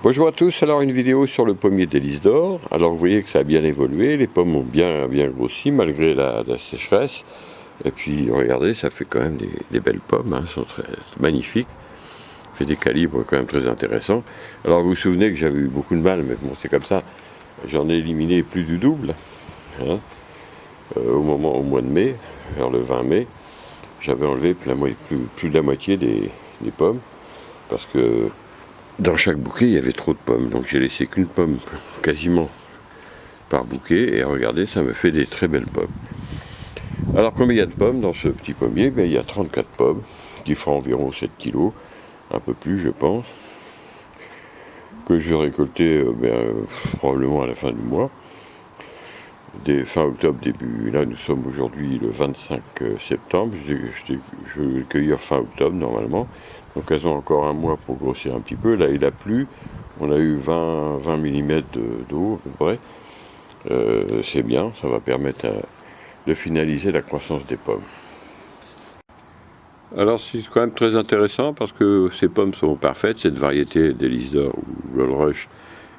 Bonjour à tous, alors une vidéo sur le pommier des Lys d'Or. Alors vous voyez que ça a bien évolué, les pommes ont bien grossi malgré la sécheresse. Et puis regardez, ça fait quand même des belles pommes, hein, sont très magnifiques. Ça fait des calibres quand même très intéressants. Alors vous vous souvenez que j'avais eu beaucoup de mal, mais bon c'est comme ça. J'en ai éliminé plus du double, hein, au mois de mai, vers le 20 mai. J'avais enlevé plus de la moitié des pommes, parce que dans chaque bouquet, il y avait trop de pommes, donc j'ai laissé qu'une pomme quasiment par bouquet, et regardez, ça me fait des très belles pommes. Alors combien il y a de pommes dans ce petit pommier? Il y a 34 pommes, qui font environ 7 kg, un peu plus je pense, que je vais récolter probablement à la fin du mois, fin octobre, début, là nous sommes aujourd'hui le 25 septembre, je vais cueillir fin octobre normalement, donc elles ont encore un mois pour grossir un petit peu. Là il a plu, on a eu 20 mm d'eau à peu près, c'est bien, ça va permettre de finaliser la croissance des pommes. Alors c'est quand même très intéressant parce que ces pommes sont parfaites, cette variété des Lys d'Or ou Gold Rush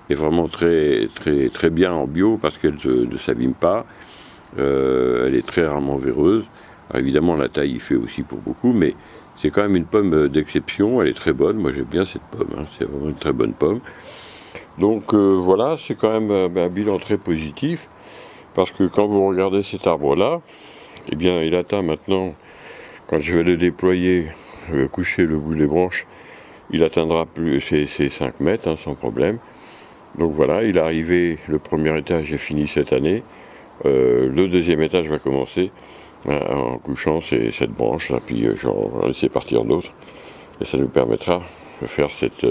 est vraiment très bien en bio parce qu'elle ne s'abîme pas, elle est très rarement véreuse. Alors évidemment la taille y fait aussi pour beaucoup, mais c'est quand même une pomme d'exception, elle est très bonne, moi j'aime bien cette pomme, hein, c'est vraiment une très bonne pomme. Donc voilà, c'est quand même un bilan très positif, parce que quand vous regardez cet arbre-là, eh bien il atteint maintenant, quand je vais le déployer, coucher le bout des branches, il atteindra plus ses 5 mètres, hein, sans problème. Donc voilà, il est arrivé, le premier étage est fini cette année, le deuxième étage va commencer, en couchant cette branche, là, puis je vais laisser partir d'autres, et ça nous permettra de faire cette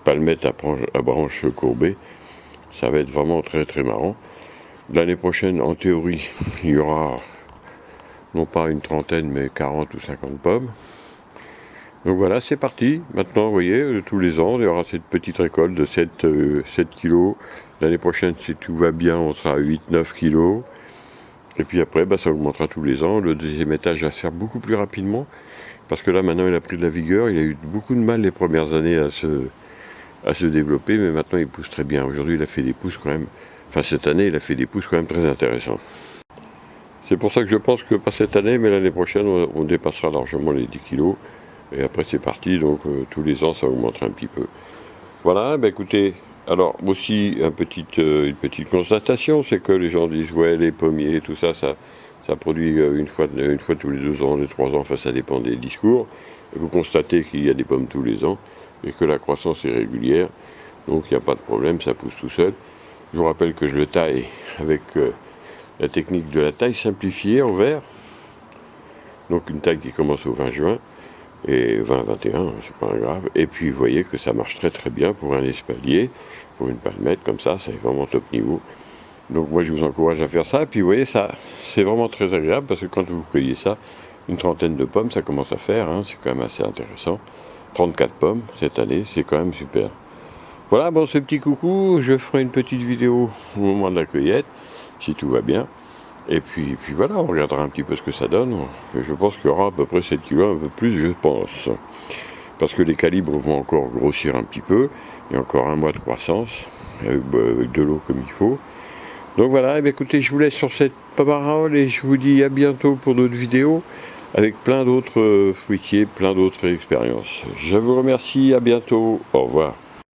palmette à branches courbées. Ça va être vraiment très marrant. L'année prochaine, en théorie, il y aura non pas une trentaine, mais 40 ou 50 pommes. Donc voilà, c'est parti. Maintenant, vous voyez, tous les ans, il y aura cette petite récolte de 7 kg. L'année prochaine, si tout va bien, on sera à 8-9 kg. Et puis après, ça augmentera tous les ans. Le deuxième étage va se faire beaucoup plus rapidement, parce que là, maintenant, il a pris de la vigueur. Il a eu beaucoup de mal les premières années à se développer, mais maintenant, il pousse très bien. Aujourd'hui, il a fait des pousses quand même. Enfin, cette année, il a fait des pousses quand même très intéressants. C'est pour ça que je pense que pas cette année, mais l'année prochaine, on dépassera largement les 10 kg. Et après, c'est parti, donc tous les ans, ça augmentera un petit peu. Voilà, écoutez, alors aussi, une petite constatation, c'est que les gens disent, ouais, les pommiers, tout ça, ça produit une fois tous les 2 ans, les 3 ans, enfin, ça dépend des discours. Et vous constatez qu'il y a des pommes tous les ans, et que la croissance est régulière, donc il n'y a pas de problème, ça pousse tout seul. Je vous rappelle que je le taille avec la technique de la taille simplifiée en verre, donc une taille qui commence au 20 juin, et 20-21, c'est pas grave. Et puis vous voyez que ça marche très bien pour un espalier, pour une palmette, comme ça, c'est vraiment top niveau. Donc moi je vous encourage à faire ça, et puis vous voyez, ça, c'est vraiment très agréable, parce que quand vous cueillez ça, une trentaine de pommes, ça commence à faire, hein, c'est quand même assez intéressant. 34 pommes cette année, c'est quand même super. Voilà, bon, ce petit coucou, je ferai une petite vidéo au moment de la cueillette, si tout va bien. Et puis voilà, on regardera un petit peu ce que ça donne. Je pense qu'il y aura à peu près 7 kg, un peu plus, je pense. Parce que les calibres vont encore grossir un petit peu. Il y a encore un mois de croissance, avec de l'eau comme il faut. Donc voilà, écoutez, je vous laisse sur cette parole et je vous dis à bientôt pour d'autres vidéos, avec plein d'autres fruitiers, plein d'autres expériences. Je vous remercie, à bientôt, au revoir.